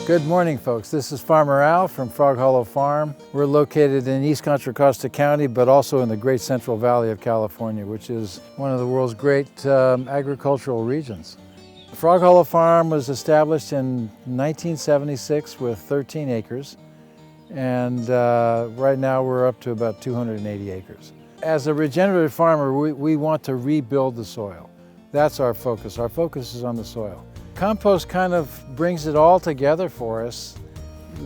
Good morning, folks. This is Farmer Al from Frog Hollow Farm. We're located in East Contra Costa County, but also in the Great Central Valley of California, which is one of the world's great agricultural regions. Frog Hollow Farm was established in 1976 with 13 acres, and right now we're up to about 280 acres. As a regenerative farmer, we want to rebuild the soil. That's our focus. Our focus is on the soil. Compost kind of brings it all together for us.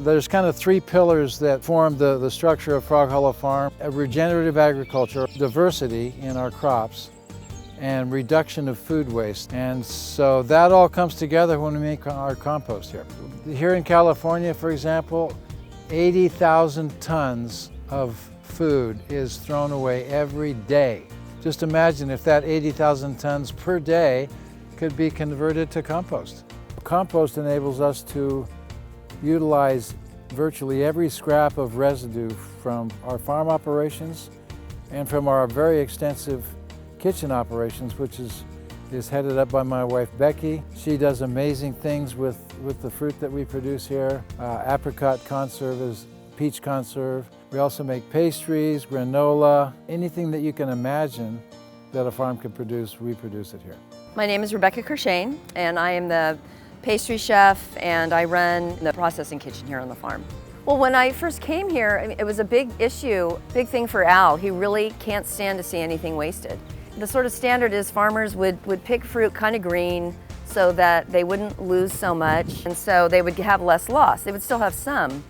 There's kind of three pillars that form the structure of Frog Hollow Farm: a regenerative agriculture, diversity in our crops, and reduction of food waste. And so that all comes together when we make our compost here. Here in California, for example, 80,000 tons of food is thrown away every day. Just imagine if that 80,000 tons per day could be converted to compost. Compost enables us to utilize virtually every scrap of residue from our farm operations and from our very extensive kitchen operations, which is headed up by my wife Becky. She does amazing things with the fruit that we produce here. Apricot conserve, peach conserve. We also make pastries, granola, anything that you can imagine that a farm can produce, we produce it here. My name is Rebecca Kershane, and I am the pastry chef, and I run the processing kitchen here on the farm. Well, when I first came here, it was a big issue, big thing for Al. He really can't stand to see anything wasted. The sort of standard is farmers would pick fruit kind of green so that they wouldn't lose so much, and so they would have less loss. They would still have some,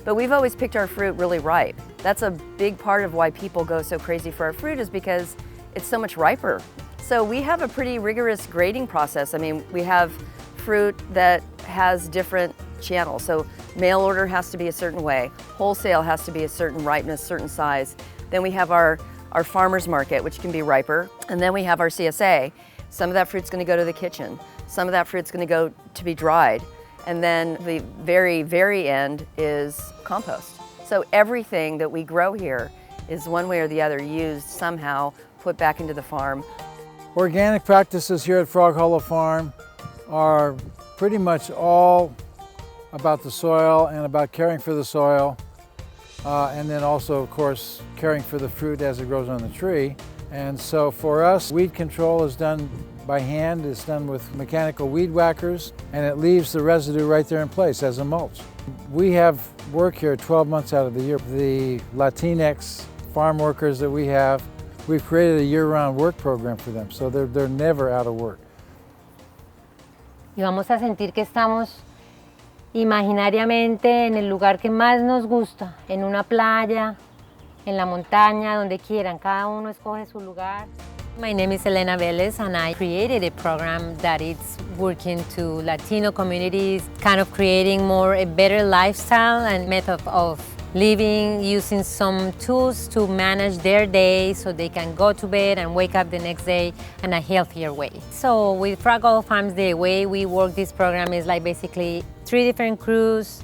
but we've always picked our fruit really ripe. That's a big part of why people go so crazy for our fruit, is because it's so much riper. So we have a pretty rigorous grading process. I mean, we have fruit that has different channels. So mail order has to be a certain way, wholesale has to be a certain ripeness, certain size. Then we have our farmer's market, which can be riper. And then we have our CSA. Some of that fruit's gonna go to the kitchen. Some of that fruit's gonna go to be dried. And then the very, very end is compost. So everything that we grow here is one way or the other used somehow, put back into the farm. Organic practices here at Frog Hollow Farm are pretty much all about the soil and about caring for the soil, and then also, of course, caring for the fruit as it grows on the tree. And so for us, weed control is done by hand. It's done with mechanical weed whackers, and it leaves the residue right there in place as a mulch. We have work here 12 months out of the year. The Latinx farm workers that we have, we've created a year-round work program for them, so they're never out of work. Y vamos a sentir que estamos imaginariamente en el lugar que más nos gusta, en una playa, en la montaña, donde quieran. Cada uno escoge su lugar. My name is Elena Velez, and I created a program that is working to Latino communities, kind of creating a better lifestyle and method of living, using some tools to manage their day so they can go to bed and wake up the next day in a healthier way. So with Frog Hollow Farms, the way we work this program is like basically 3 different crews,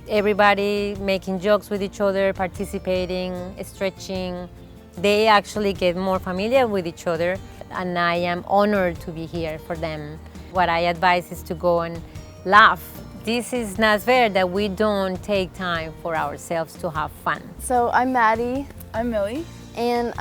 everybody making jokes with each other, participating, stretching. They actually get more familiar with each other, and I am honored to be here for them. What I advise is to go and laugh. This is not fair that we don't take time for ourselves to have fun. So I'm Maddie. I'm Millie. And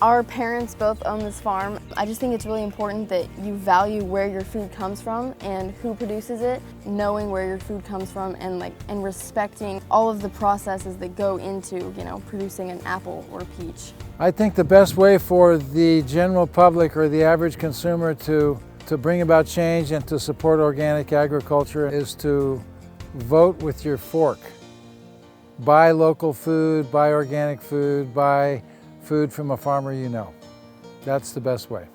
our parents both own this farm. I just think it's really important that you value where your food comes from and who produces it, knowing where your food comes from, and respecting all of the processes that go into, producing an apple or peach. I think the best way for the general public or the average consumer to bring about change and to support organic agriculture is to vote with your fork. Buy local food, buy organic food, buy food from a farmer you know. That's the best way.